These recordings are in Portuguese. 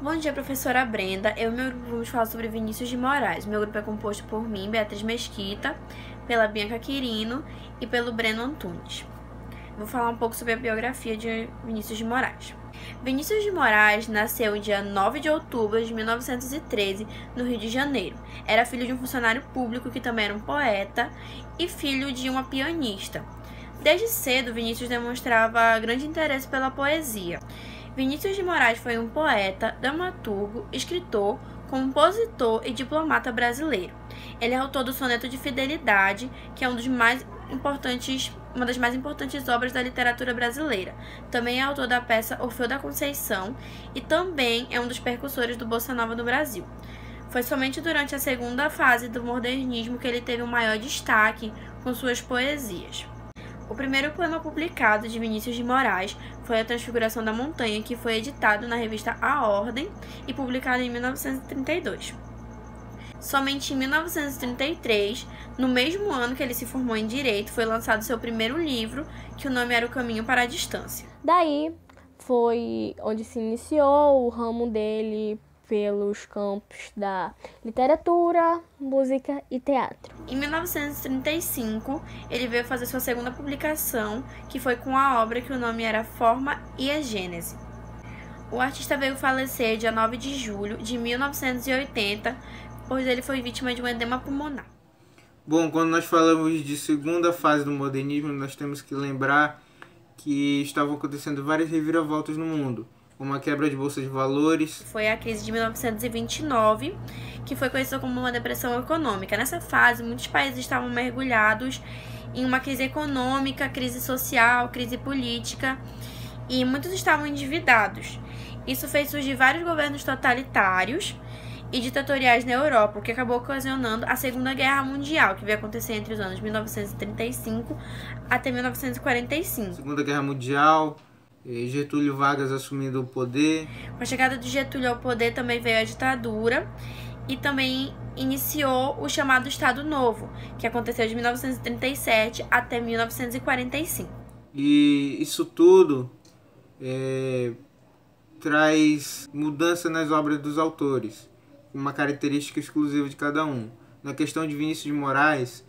Bom dia, professora Brenda. Eu e meu grupo vamos falar sobre Vinícius de Moraes. Meu grupo é composto por mim, Beatriz Mesquita, pela Bianca Quirino e pelo Breno Antunes. Vou falar um pouco sobre a biografia de Vinícius de Moraes. Vinícius de Moraes nasceu dia 9 de outubro de 1913, no Rio de Janeiro. Era filho de um funcionário público que também era um poeta e filho de uma pianista. Desde cedo, Vinícius demonstrava grande interesse pela poesia. Vinícius de Moraes foi um poeta, dramaturgo, escritor, compositor e diplomata brasileiro. Ele é autor do Soneto de Fidelidade, que é uma das mais importantes obras da literatura brasileira. Também é autor da peça Orfeu da Conceição e também é um dos precursores do Bossa Nova no Brasil. Foi somente durante a segunda fase do modernismo que ele teve um maior destaque com suas poesias. O primeiro poema publicado de Vinícius de Moraes foi A Transfiguração da Montanha, que foi editado na revista A Ordem e publicado em 1932. Somente em 1933, no mesmo ano que ele se formou em Direito, foi lançado seu primeiro livro, que o nome era O Caminho para a Distância. Daí foi onde se iniciou o ramo dele pelos campos da literatura, música e teatro. Em 1935, ele veio fazer sua segunda publicação, que foi com a obra que o nome era Forma e a Gênese. O artista veio falecer dia 9 de julho de 1980, pois ele foi vítima de um edema pulmonar. Bom, quando nós falamos de segunda fase do modernismo, nós temos que lembrar que estavam acontecendo várias reviravoltas no mundo, como a quebra de bolsa de valores. Foi a crise de 1929, que foi conhecida como uma depressão econômica. Nessa fase, muitos países estavam mergulhados em uma crise econômica, crise social, crise política, e muitos estavam endividados. Isso fez surgir vários governos totalitários e ditatoriais na Europa, o que acabou ocasionando a Segunda Guerra Mundial, que veio acontecer entre os anos 1935 até 1945. Segunda Guerra Mundial, Getúlio Vargas assumindo o poder. Com a chegada de Getúlio ao poder também veio a ditadura e também iniciou o chamado Estado Novo, que aconteceu de 1937 até 1945. E isso tudo traz mudança nas obras dos autores, uma característica exclusiva de cada um. Na questão de Vinícius de Moraes,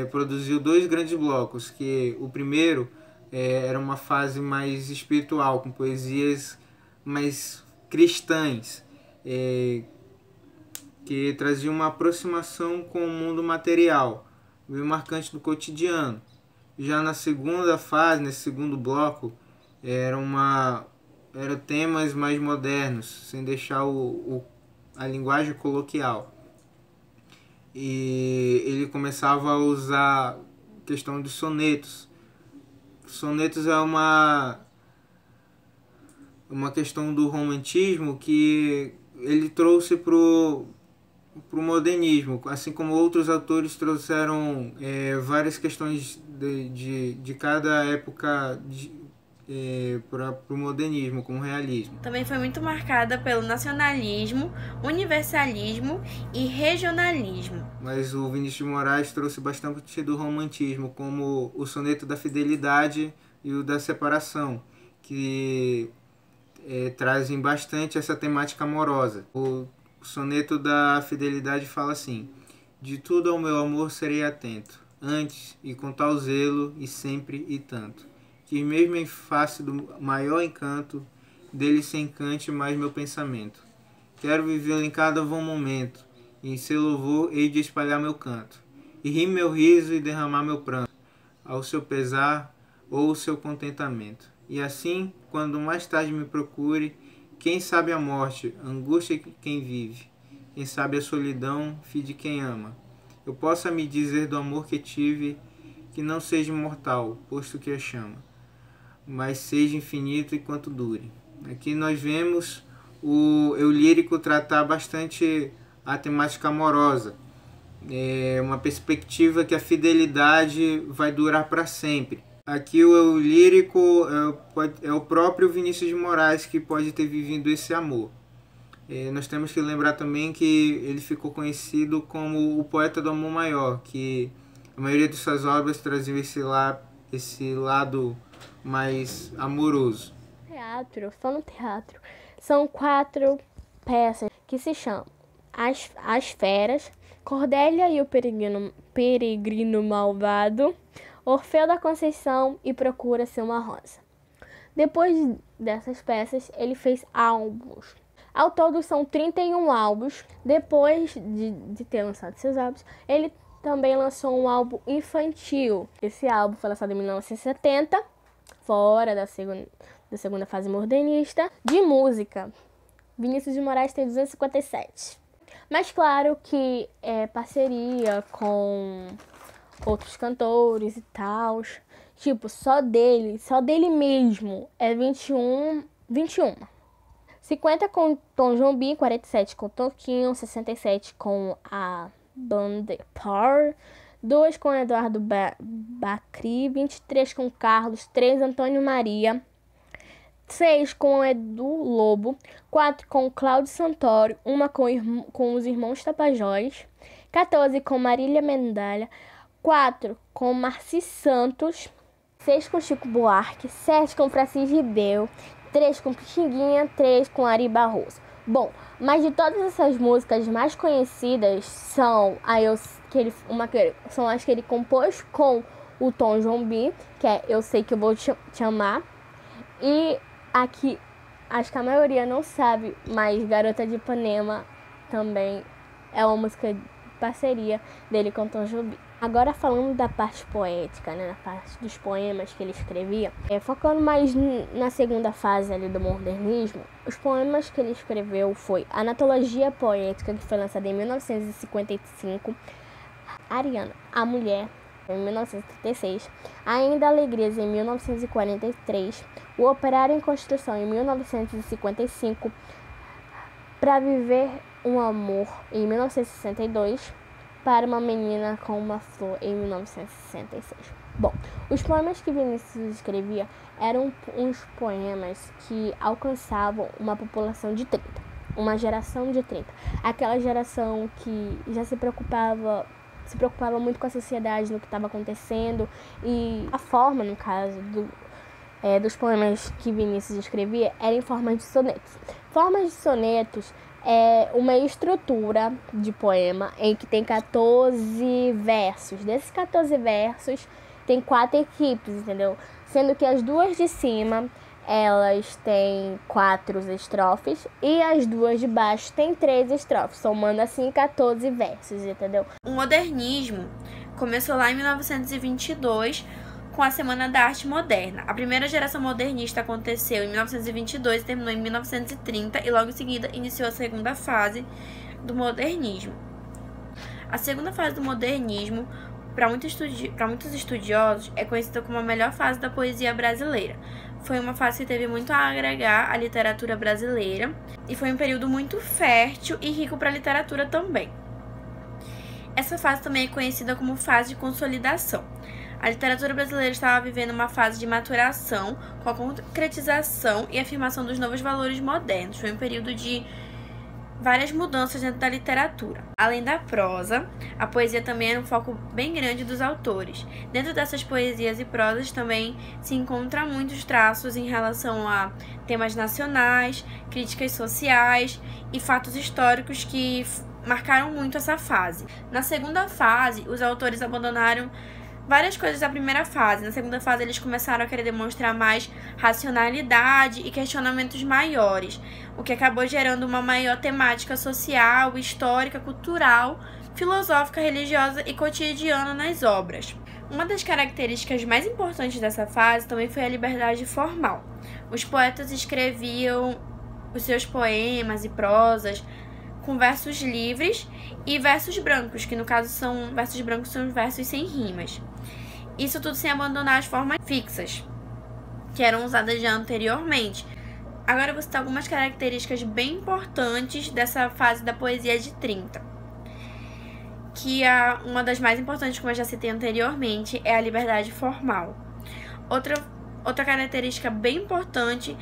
produziu dois grandes blocos, que o primeiro era uma fase mais espiritual, com poesias mais cristãs, que trazia uma aproximação com o mundo material, bem marcante do cotidiano. Já na segunda fase, nesse segundo bloco, eram temas mais modernos, sem deixar a linguagem coloquial. E ele começava a usar a questão dos sonetos. Sonetos é uma questão do romantismo que ele trouxe para o modernismo, assim como outros autores trouxeram várias questões de cada época para o modernismo, como o realismo. Também foi muito marcada pelo nacionalismo, universalismo e regionalismo. Mas o Vinícius de Moraes trouxe bastante do romantismo, como o Soneto da Fidelidade e o da Separação, que trazem bastante essa temática amorosa. O Soneto da Fidelidade fala assim: de tudo ao meu amor serei atento, antes e com tal zelo e sempre e tanto, que mesmo em face do maior encanto, dele se encante mais meu pensamento. Quero vivê-lo em cada bom momento, e em seu louvor hei de espalhar meu canto, e rir meu riso e derramar meu pranto, ao seu pesar ou o seu contentamento. E assim, quando mais tarde me procure, quem sabe a morte, angústia de quem vive, quem sabe a solidão, fim de quem ama, eu possa me dizer do amor que tive, que não seja imortal, posto que a chama, mas seja infinito enquanto dure. Aqui nós vemos o eu lírico tratar bastante a temática amorosa, uma perspectiva que a fidelidade vai durar para sempre. Aqui o eu lírico é o próprio Vinícius de Moraes que pode ter vivido esse amor. Nós temos que lembrar também que ele ficou conhecido como o poeta do amor maior, que a maioria de suas obras traziam esse lado mais amoroso. Só no teatro. São 4 peças que se chamam As Feras, Cordélia e o Peregrino Malvado, Orfeu da Conceição e Procura-se uma Rosa. Depois dessas peças, ele fez álbuns. Ao todo, são 31 álbuns. Depois de ter lançado seus álbuns, ele também lançou um álbum infantil. Esse álbum foi lançado em 1970, fora da segunda fase modernista. De música, Vinícius de Moraes tem 257. Mas claro que é parceria com outros cantores e tal. Tipo, só dele mesmo é 21. 50 com Tom Jobim, 47 com Toquinho, 67 com a Banda Power, 2 com Eduardo Bacri, 23 com Carlos, 3 Antônio Maria, 6 com Edu Lobo, 4 com Cláudio Santoro, 1 com os Irmãos Tapajós, 14 com Marília Mendonça, 4 com Marci Santos, 6 com Chico Buarque, 7 com Francisco Ribeiro, 3 com Pixinguinha, 3 com Ari Barroso. Bom, mas de todas essas músicas mais conhecidas são são as que ele compôs com o Tom Jobim, que é Eu Sei Que Eu Vou Te Amar. E aqui, acho que a maioria não sabe, mas Garota de Ipanema também é uma música de parceria dele com o Tom Jobim. Agora falando da parte poética, né, na parte dos poemas que ele escrevia, focando mais na segunda fase ali do modernismo, os poemas que ele escreveu foi Anatologia Poética, que foi lançada em 1955, Ariana, a Mulher, em 1936, Ainda Alegrias, em 1943, O Operário em Construção, em 1955, Pra Viver um Amor, em 1962, Para uma Menina com uma Flor, em 1966. Bom, os poemas que Vinícius escrevia eram uns poemas que alcançavam uma população de 30, uma geração de 30. Aquela geração que já se preocupava muito com a sociedade, no que estava acontecendo, e a forma, no caso, dos poemas que Vinícius escrevia era em forma de sonetos. Formas de sonetos é uma estrutura de poema em que tem 14 versos. Desses 14 versos, tem 4 equipes, entendeu? Sendo que as duas de cima, elas têm 4 estrofes e as duas de baixo têm 3 estrofes, somando assim 14 versos, entendeu? O modernismo começou lá em 1922, com a Semana da Arte Moderna. A primeira geração modernista aconteceu em 1922 e terminou em 1930, e logo em seguida iniciou a segunda fase do modernismo. A segunda fase do modernismo, para muitos estudiosos, é conhecida como a melhor fase da poesia brasileira. Foi uma fase que teve muito a agregar à literatura brasileira e foi um período muito fértil e rico para a literatura também. Essa fase também é conhecida como fase de consolidação. A literatura brasileira estava vivendo uma fase de maturação, com a concretização e afirmação dos novos valores modernos. Foi um período de várias mudanças dentro da literatura. Além da prosa, a poesia também era um foco bem grande dos autores. Dentro dessas poesias e prosas também se encontram muitos traços em relação a temas nacionais, críticas sociais e fatos históricos que marcaram muito essa fase. Na segunda fase, os autores abandonaram várias coisas da primeira fase. Na segunda fase, eles começaram a querer demonstrar mais racionalidade e questionamentos maiores, o que acabou gerando uma maior temática social, histórica, cultural, filosófica, religiosa e cotidiana nas obras. Uma das características mais importantes dessa fase também foi a liberdade formal. Os poetas escreviam os seus poemas e prosas com versos livres e versos brancos, que no caso são os versos sem rimas. Isso tudo sem abandonar as formas fixas, que eram usadas já anteriormente. Agora eu vou citar algumas características bem importantes dessa fase da poesia de 30. Que uma das mais importantes, como eu já citei anteriormente, é a liberdade formal. Outra característica bem importante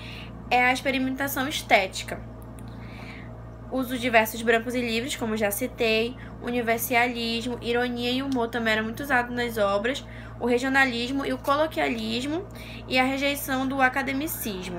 é a experimentação estética. Uso de versos brancos e livres, como já citei, universalismo, ironia e humor também eram muito usados nas obras, o regionalismo e o coloquialismo e a rejeição do academicismo.